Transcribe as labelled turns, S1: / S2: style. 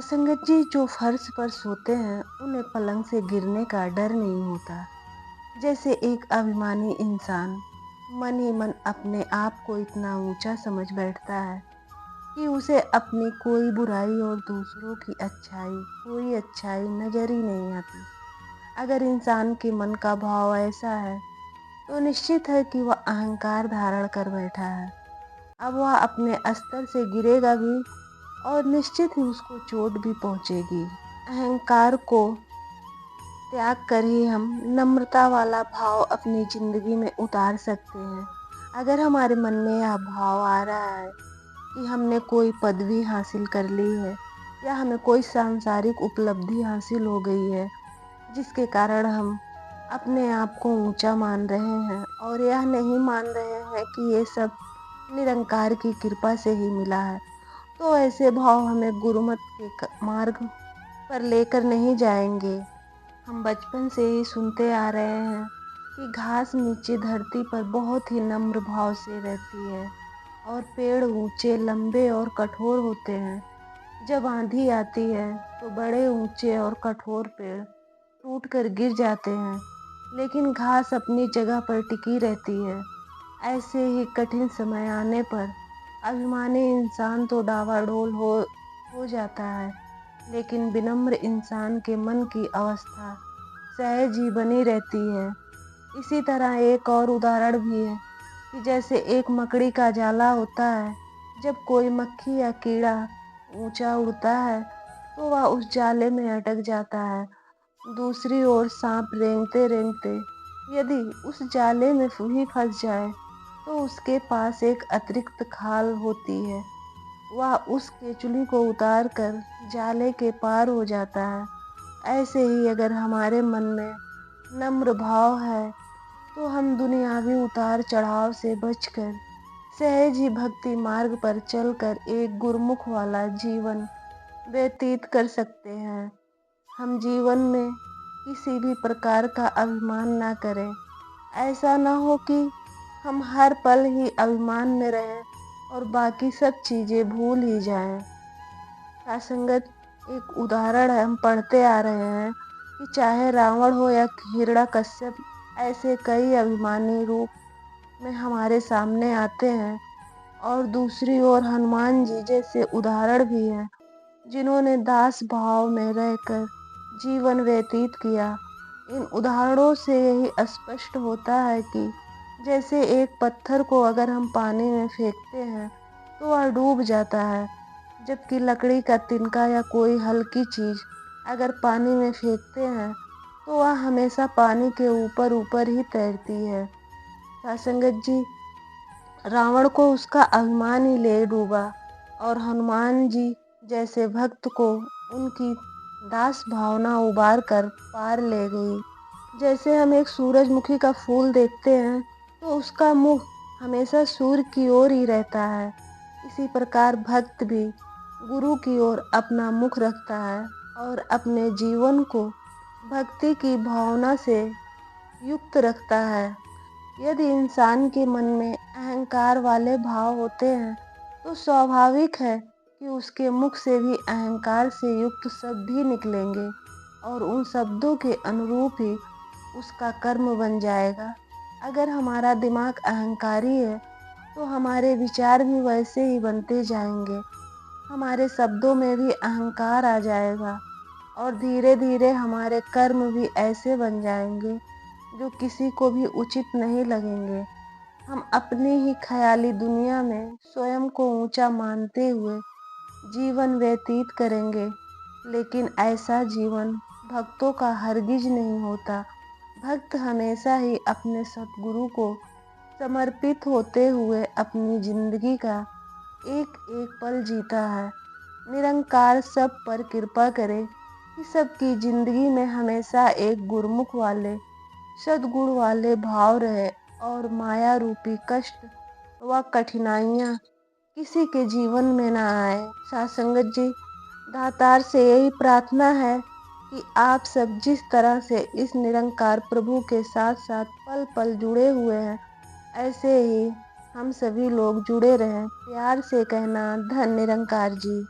S1: संगत जी, जो फर्श पर सोते हैं उन्हें पलंग से गिरने का डर नहीं होता। जैसे एक अभिमानी इंसान मन ही मन अपने आप को इतना ऊंचा समझ बैठता है कि उसे अपनी कोई बुराई और दूसरों की कोई अच्छाई नजर ही नहीं आती। अगर इंसान के मन का भाव ऐसा है तो निश्चित है कि वह अहंकार धारण कर बैठा है। अब वह अपने स्तर से गिरेगा भी और निश्चित ही उसको चोट भी पहुंचेगी। अहंकार को त्याग कर ही हम नम्रता वाला भाव अपनी जिंदगी में उतार सकते हैं। अगर हमारे मन में यह भाव आ रहा है कि हमने कोई पदवी हासिल कर ली है या हमें कोई सांसारिक उपलब्धि हासिल हो गई है जिसके कारण हम अपने आप को ऊंचा मान रहे हैं और यह नहीं मान रहे हैं कि ये सब निरंकार की कृपा से ही मिला है, तो ऐसे भाव हमें गुरुमत के मार्ग पर लेकर नहीं जाएंगे। हम बचपन से ही सुनते आ रहे हैं कि घास नीचे धरती पर बहुत ही नम्र भाव से रहती है और पेड़ ऊंचे, लंबे और कठोर होते हैं। जब आंधी आती है तो बड़े ऊंचे और कठोर पेड़ टूट कर गिर जाते हैं, लेकिन घास अपनी जगह पर टिकी रहती है। ऐसे ही कठिन समय आने पर अभिमानी इंसान तो डावाडोल हो जाता है, लेकिन विनम्र इंसान के मन की अवस्था सहज ही बनी रहती है। इसी तरह एक और उदाहरण भी है कि जैसे एक मकड़ी का जाला होता है, जब कोई मक्खी या कीड़ा ऊंचा उड़ता है तो वह उस जाले में अटक जाता है। दूसरी ओर सांप रेंगते रेंगते यदि उस जाले में ही फंस जाए तो उसके पास एक अतिरिक्त खाल होती है, वह उस केचुली को उतार कर जाले के पार हो जाता है। ऐसे ही अगर हमारे मन में नम्र भाव है तो हम दुनियावी उतार चढ़ाव से बचकर सहज ही भक्ति मार्ग पर चलकर एक गुरमुख वाला जीवन व्यतीत कर सकते हैं। हम जीवन में किसी भी प्रकार का अभिमान ना करें। ऐसा ना हो कि हम हर पल ही अभिमान में रहें और बाकी सब चीजें भूल ही जाएं। संगत, एक उदाहरण है, हम पढ़ते आ रहे हैं कि चाहे रावण हो या हिरण्यकश्यप, ऐसे कई अभिमानी रूप में हमारे सामने आते हैं। और दूसरी ओर हनुमान जी जैसे उदाहरण भी हैं जिन्होंने दास भाव में रहकर जीवन व्यतीत किया। इन उदाहरणों से यही स्पष्ट होता है कि जैसे एक पत्थर को अगर हम पानी में फेंकते हैं तो वह डूब जाता है, जबकि लकड़ी का तिनका या कोई हल्की चीज अगर पानी में फेंकते हैं तो वह हमेशा पानी के ऊपर ऊपर ही तैरती है। संगत जी, रावण को उसका अभिमान ही ले डूबा और हनुमान जी जैसे भक्त को उनकी दास भावना उबार कर पार ले गई। जैसे हम एक सूरजमुखी का फूल देखते हैं तो उसका मुख हमेशा सूर्य की ओर ही रहता है, इसी प्रकार भक्त भी गुरु की ओर अपना मुख रखता है और अपने जीवन को भक्ति की भावना से युक्त रखता है। यदि इंसान के मन में अहंकार वाले भाव होते हैं तो स्वाभाविक है कि उसके मुख से भी अहंकार से युक्त शब्द ही निकलेंगे और उन शब्दों के अनुरूप ही उसका कर्म बन जाएगा। अगर हमारा दिमाग अहंकारी है तो हमारे विचार भी वैसे ही बनते जाएंगे, हमारे शब्दों में भी अहंकार आ जाएगा और धीरे धीरे हमारे कर्म भी ऐसे बन जाएंगे जो किसी को भी उचित नहीं लगेंगे। हम अपनी ही ख्याली दुनिया में स्वयं को ऊंचा मानते हुए जीवन व्यतीत करेंगे, लेकिन ऐसा जीवन भक्तों का हरगिज नहीं होता। भक्त हमेशा ही अपने सतगुरु को समर्पित होते हुए अपनी जिंदगी का एक एक पल जीता है। निरंकार सब पर कृपा करे कि सबकी जिंदगी में हमेशा एक गुरमुख वाले सद्गुण वाले भाव रहे और माया रूपी कष्ट व कठिनाइयाँ किसी के जीवन में ना आए। सासंगत जी, दातार से यही प्रार्थना है कि आप सब जिस तरह से इस निरंकार प्रभु के साथ साथ पल पल जुड़े हुए हैं, ऐसे ही हम सभी लोग जुड़े रहें। प्यार से कहना, धन निरंकार जी।